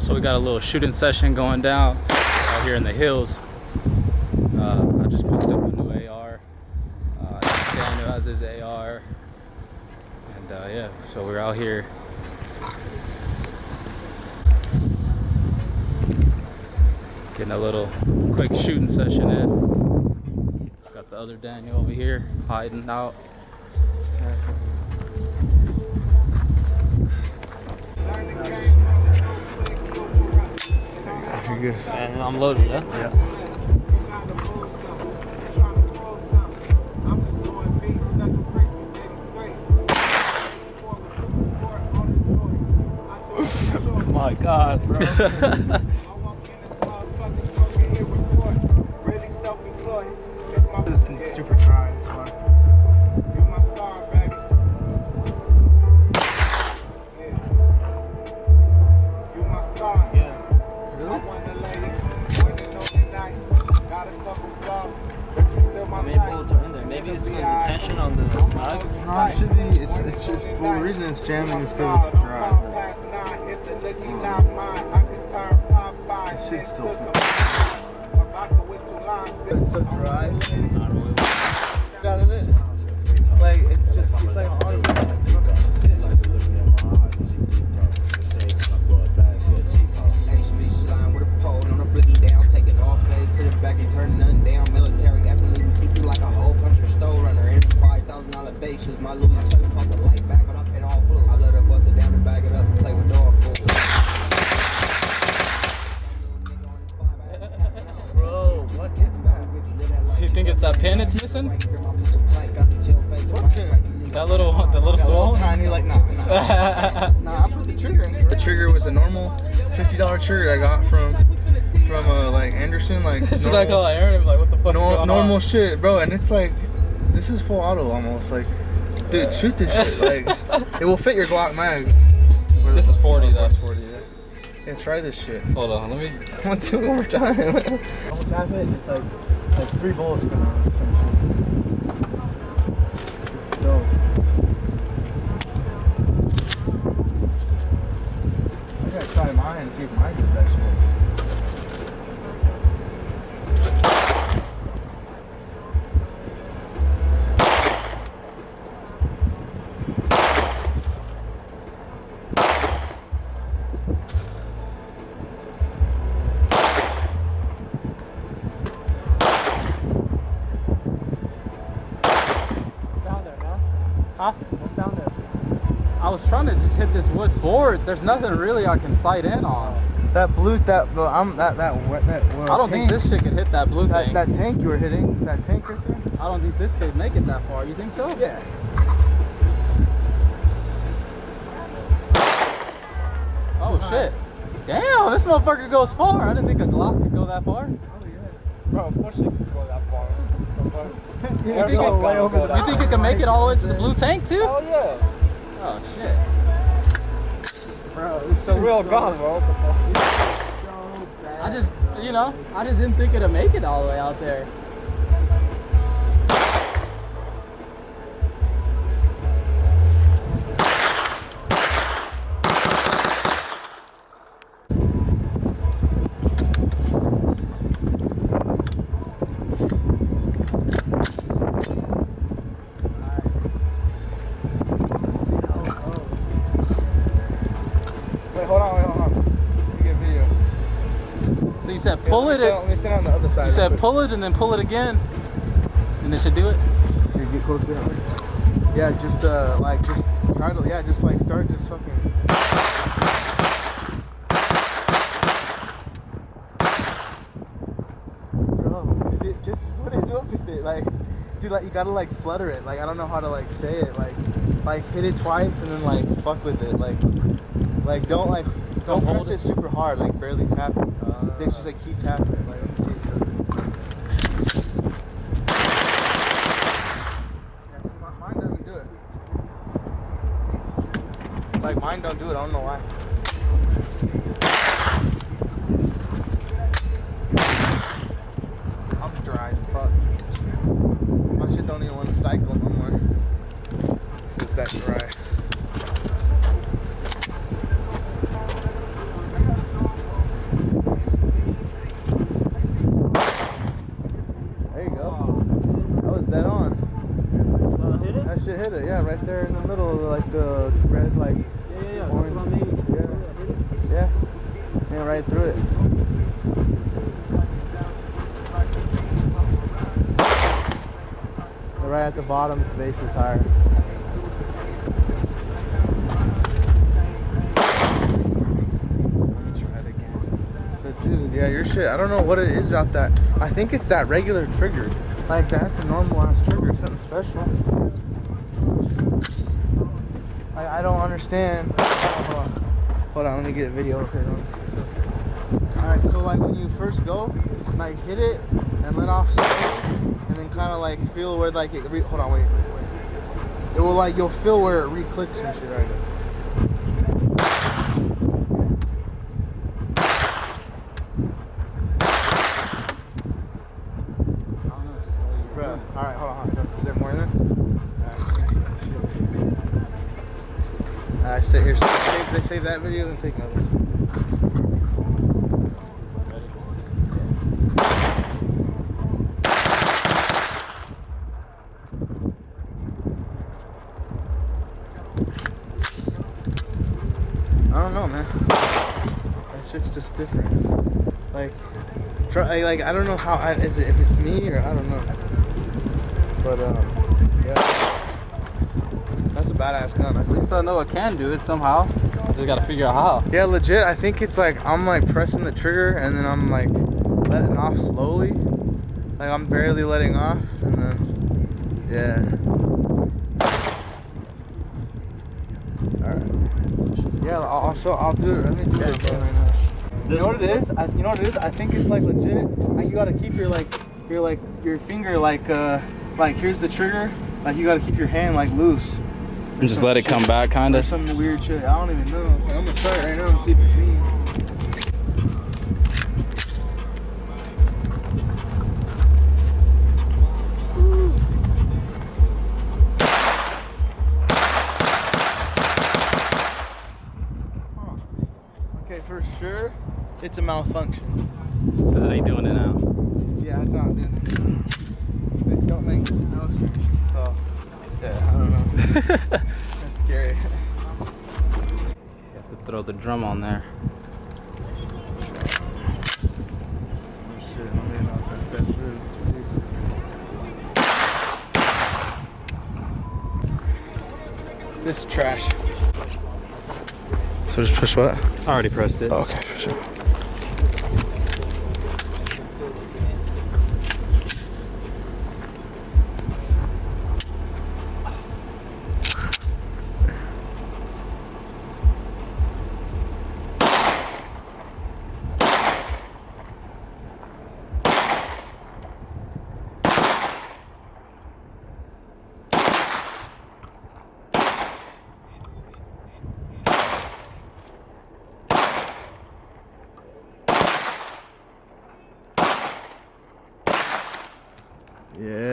So we got a little shooting session going down out here in the hills. I just picked up a new AR. Daniel has his AR. And yeah, so we're out here. Getting a little quick shooting session in. Got the other Daniel over here hiding out. You're good. And I'm loaded, yeah? Yeah. My God, bro. It's super dry, that's why. How many bullets are in there? Maybe it's because the tension on the mag. No, it should be. It's just the reason it's jamming is because it's dry. This shit's still. It's so dry. Out of it. Like it's just it's like hard. My Louis Chase cost a light bag, but I paid all blue. I let her bust it down and bag it up and play with dog food. Bro, what is that? You think it's that pin it's missing? What pin? The little small? Tiny, like nah. Nah, I put the trigger in. The trigger was a normal $50 trigger I got from like Anderson, like Should I call Aaron? Like, what the fuck's going normal on? shit, bro. And it's like, this is full auto almost. Like, dude, shoot this shit. Like, it will fit your Glock mag. This is 40 though. 40, yeah. Yeah, try this shit. Hold on, let me. I want to do it one more time. Don't tap it. It's like 3 bullets coming out. No. I gotta try mine and see if mine does that shit. Huh? What's down there? I was trying to just hit this wood board. There's nothing really I can sight in on. That blue, I don't think this shit could hit that blue thing. that tank you were hitting, that tank right there. I don't think this could make it that far. You think so? Yeah. Oh shit. Damn, this motherfucker goes far. I didn't think a Glock could go that far. Oh yeah. Bro, of course it could go that far. You think it can make it all the way to the blue tank too? Oh yeah. Oh shit. Bro, it's a real gun, bro. I just didn't think it'd make it all the way out there. Wait, hold on. Let me get video. So you said pull it. Let me stand on the other side. You said pull it and then pull it again, and it should do it. Here, get close to it. Yeah, just try to, just like start just fucking. Bro, is it just, what is up with it? Like, dude, like you gotta like flutter it. Like I don't know how to like say it. Like hit it twice and then like fuck with it. Like don't Don't press hold it super hard. Like barely tap it. Just like keep tapping it. Like let me see. Mine doesn't do it. Like mine don't do it. I don't know why. I'm dry as fuck. My shit don't even want to cycle no more. It's just that dry. right there in the middle, like the red, like orange. Yeah. Yeah, right through it. They're right at the bottom, at the base of the tire. But dude, yeah, your shit, I don't know what it is about that. I think it's that regular trigger. Like, that's a normal ass trigger, something special. I don't understand. Hold on, let me get a video of it. Alright, so like when you first go, like hit it and let off slowly, and then kind of like feel where like it, hold on, wait. It will like, you'll feel where it re-clicks and shit right now. Alright, hold on. Is there more in there? Alright, sit here. Save that video and take another. I don't know, man. That shit's just different. Like, I don't know how. Is it if it's me or I don't know. But yeah, that's a badass gun. At least I know I can do it somehow. I just gotta figure out how. Yeah, legit. I think it's like I'm like pressing the trigger and then I'm like letting off slowly. Like I'm barely letting off, and then yeah. All right. Yeah, I'll do it. Let me do it again right now. You know what it is? You know what it is? I think it's like legit. Like you gotta keep your finger like here's the trigger. Like you gotta keep your hand like loose. And just let it come back, kind Or of. some weird shit. I don't even know. Like, I'm gonna try it right now and see if it's me. Okay, for sure, it's a malfunction. Because it ain't doing it now. Yeah, it's not doing it. It don't make no sense. So, yeah, I don't know. That's scary. You have to throw the drum on there. Oh shit, I don't even know if that's that through. This is trash. So just push what? I already pressed it. Oh, okay, for sure. Yeah.